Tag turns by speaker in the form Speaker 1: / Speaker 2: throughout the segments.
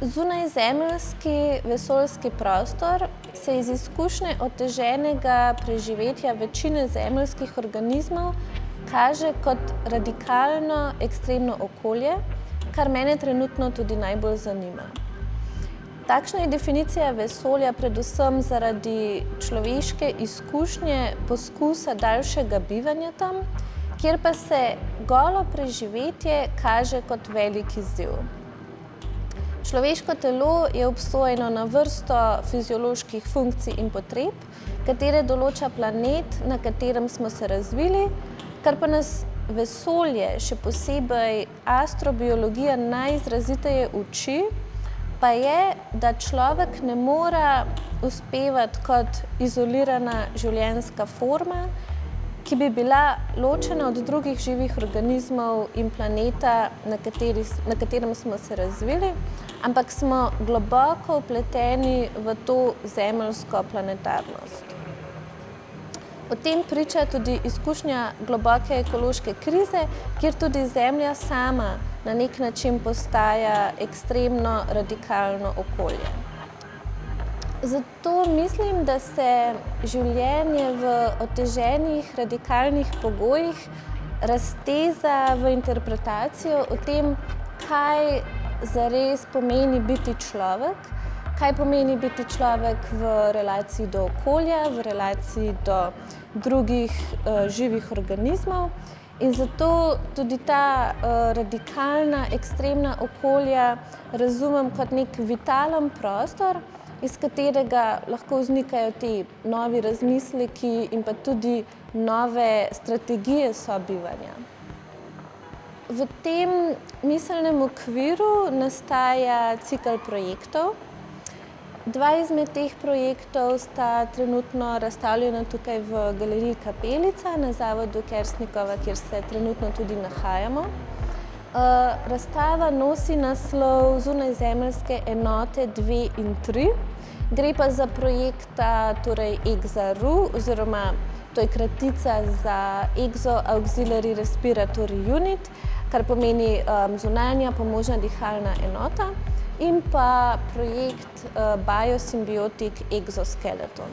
Speaker 1: Zunajzemeljski vesoljski prostor se iz izkušnje oteženega preživetja večine zemeljskih organizmov kaže kot radikalno ekstremno okolje, kar mene trenutno tudi najbolj zanima. Takšna je definicija vesolja predvsem zaradi človeške izkušnje poskusa daljšega bivanja tam, kjer pa se golo preživetje kaže kot velik izziv. Človeško telo je obsojeno na vrsto fizioloških funkcij in potreb, katere določa planet, na katerem smo se razvili, kar pa nas vesolje, še posebej astrobiologija, najizraziteje uči, pa je, da človek ne more uspevati kot izolirana življenjska forma, ki bi bila ločena od drugih živih organizmov in planeta, na katerem smo se razvili, ampak smo globoko vpleteni v to zemeljsko planetarnost. O tem priča tudi izkušnja globoke ekološke krize, kjer tudi Zemlja sama na nek način postaja ekstremno radikalno okolje. Zato mislim, da se življenje v oteženih, radikalnih pogojih razteza v interpretacijo o tem, kaj zares pomeni biti človek, kaj pomeni biti človek v relaciji do okolja, v relaciji do drugih živih organizmov. In zato tudi ta radikalna, ekstremna okolja razumem kot nek vitalen prostor, iz katerega lahko vznikajo ti novi razmisleki in pa tudi nove strategije sobivanja. V tem miselnem okviru nastaja cikel projektov. Dva izmed teh projektov sta trenutno razstavljena tukaj v galeriji Kapelica na Zavodu Kersnikova, kjer se trenutno tudi nahajamo. Razstava nosi naslov Zunajzemeljske enote 2 in 3. Gre pa za projekta EXA-RU, oziroma to je kratica za Exo Auxiliary Respiratory Unit, kar pomeni zunanja pomožna dihalna enota, in pa projekt Biosymbiotic Exoskeleton.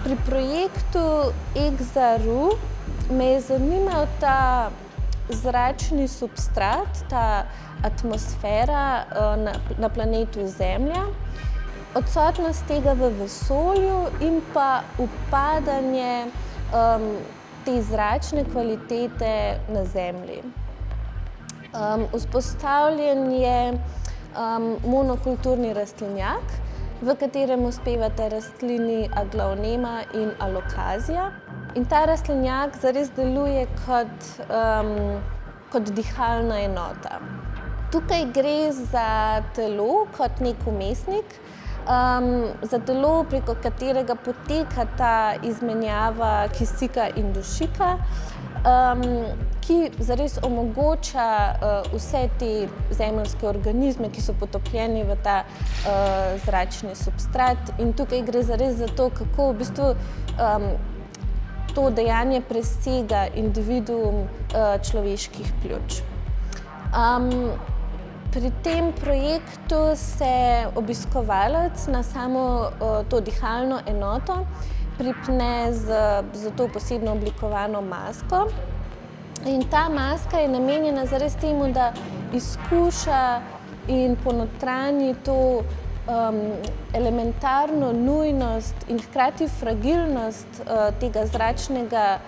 Speaker 1: Pri projektu EXA-RU me je zanimal ta zračni substrat, ta atmosfera na planetu Zemlja, odsotnost tega v vesolju in pa upadanje te zračne kvalitete na Zemlji. Vzpostavljen je monokulturni rastlinjak, v katerem uspevata rastlini aglaonema in alokazija. In ta rastlinjak zares deluje kot dihalna enota. Tukaj gre za telo kot nek vmesnik, za telo, preko katerega poteka ta izmenjava kisika in dušika, ki zares omogoča vse te zemeljske organizme, ki so potopljeni v ta zračni substrat. In tukaj gre zares za to, kako v bistvu to dejanje presega individuum človeških pljuč. Pri tem projektu se obiskovalec na samo to dihalno enoto pripne z to posebno oblikovano masko. In ta maska je namenjena zares temu, da izkuša in ponotranji to elementarno nujnost in hkrati fragilnost tega zračnega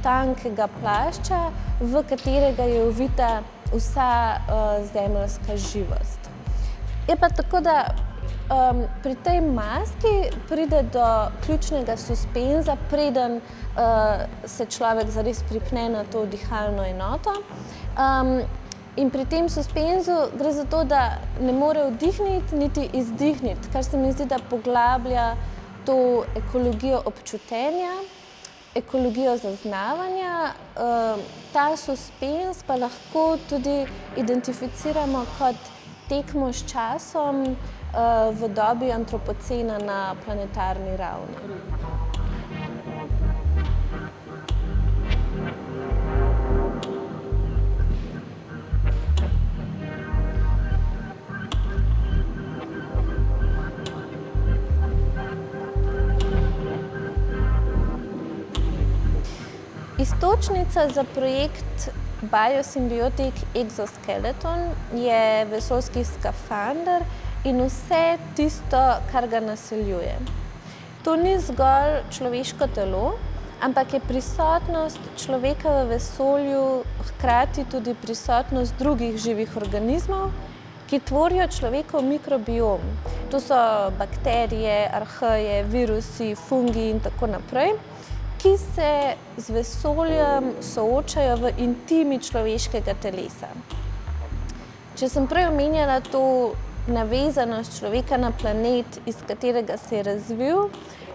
Speaker 1: tankega plašča, v katerega je ovita vsa zemeljska živost. Je pa tako, da pri tej maski pride do ključnega suspenza, preden se človek zares pripne na to dihalno enoto. In pri tem suspenzu gre za to, da ne more vdihniti niti izdihniti, kar se mi zdi, da poglablja to ekologijo občutenja, ekologijo zaznavanja. Ta suspenz pa lahko tudi identificiramo kot tekmo s časom v dobi antropocena na planetarni ravni. Iztočnica za projekt Biosymbiotic Exoskeleton je vesoljski skafander in vse tisto, kar ga naseljuje. To ni zgolj človeško telo, ampak je prisotnost človeka v vesolju hkrati tudi prisotnost drugih živih organizmov, ki tvorijo človekov mikrobiom. To so bakterije, arheje, virusi, fungi in tako naprej, ki se z vesoljem soočajo v intimi človeškega telesa. Če sem prej omenjala to navezanost človeka na planet, iz katerega se je razvil,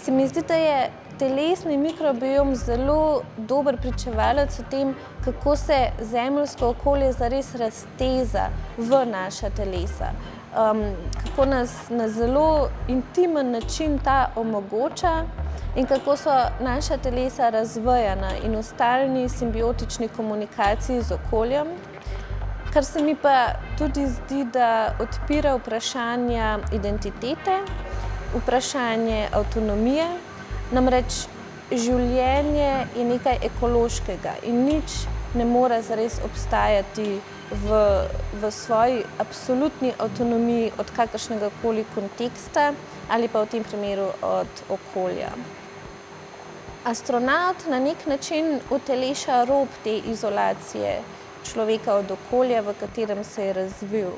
Speaker 1: se mi zdi, da je telesni mikrobiom zelo dober pričevalec o tem, kako se zemeljsko okolje zares razteza v naša telesa. Kako nas na zelo intimen način ta omogoča in kako so naša telesa razvejana in v stalni simbiotični komunikaciji z okoljem, kar se mi pa tudi zdi, da odpira vprašanja identitete, vprašanje avtonomije, namreč življenje je nekaj ekološkega in nič ne more zares obstajati v svoji absolutni avtonomiji od kakršnega koli konteksta ali pa v tem primeru od okolja. Astronaut na nek način uteleša rob te izolacije človeka od okolja, v katerem se je razvil.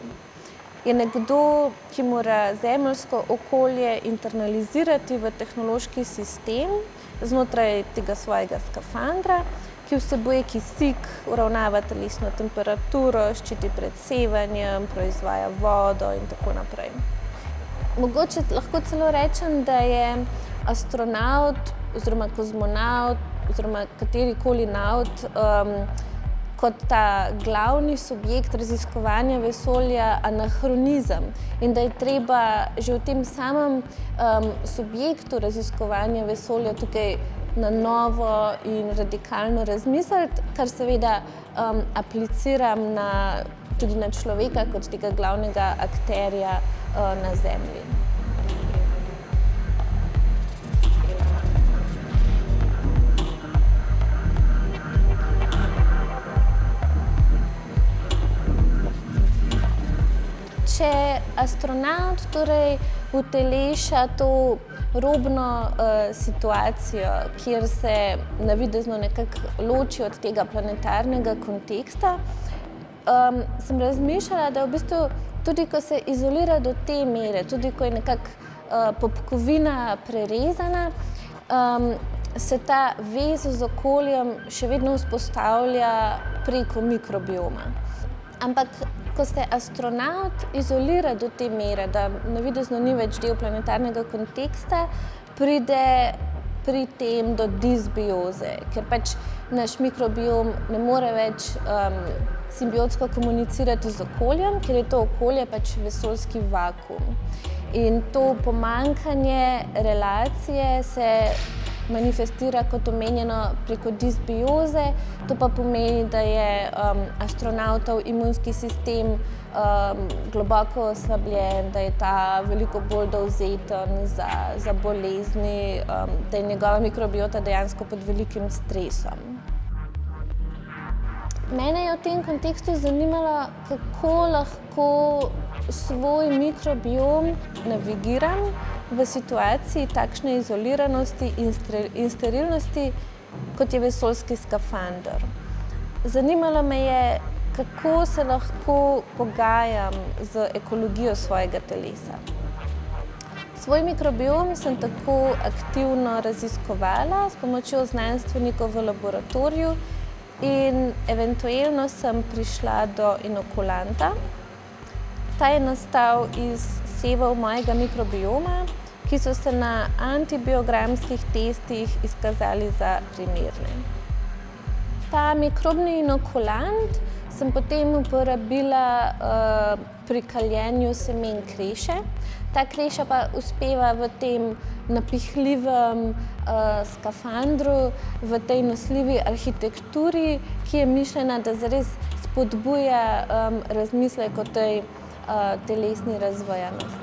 Speaker 1: Je nekdo, ki mora zemeljsko okolje internalizirati v tehnološki sistem znotraj tega svojega skafandra, ki vsebuje kisik, uravnava telesno temperaturo, ščiti pred sevanjem, proizvaja vodo in tako naprej. Mogoče lahko celo rečem, da je astronaut oziroma kozmonaut oziroma katerikoli naut kot ta glavni subjekt raziskovanja vesolja anahronizem in da je treba že v tem samem subjektu raziskovanja vesolja tukaj na novo in radikalno razmisliti, kar seveda apliciram tudi na človeka kot tega glavnega akterja na Zemlji. Če astronaut torej uteleša to robno situacijo, kjer se navidezno nekako loči od tega planetarnega konteksta, sem razmišljala, da v bistvu tudi ko se izolira do te mere, tudi ko je nekako popkovina prerezana, se ta vez z okoljem še vedno vzpostavlja preko mikrobioma. Ampak ko se astronaut izolira do te mere, da navidezno ni več del planetarnega konteksta, pride pri tem do disbioze, ker pač naš mikrobiom ne more več simbiotsko komunicirati z okoljem, ker je to okolje pač vesoljski vakuum. In to pomanjkanje relacije se manifestira kot omenjeno preko disbioze, to pa pomeni, da je astronautov imunski sistem globoko oslabljen, da je ta veliko bolj dovzeten za bolezni, da je njegova mikrobiota dejansko pod velikim stresom. Mene je v tem kontekstu zanimalo, kako lahko svoj mikrobiom navigiram v situaciji takšne izoliranosti in sterilnosti, kot je vesoljski skafander. Zanimalo me je, kako se lahko pogajam z ekologijo svojega telesa. Svoj mikrobiom sem tako aktivno raziskovala s pomočjo znanstvenikov v laboratoriju in eventualno sem prišla do inokulanta. Ta je nastal iz sevov mojega mikrobioma, ki so se na antibiogramskih testih izkazali za primerne. Ta mikrobni inokulant sem potem uporabila pri kaljenju semen kreše. Ta kreša pa uspeva v tem napihljivem skafandru, v tej nosljivi arhitekturi, ki je mišljena, da zares spodbuja razmislek o tej telesni razvojanosti.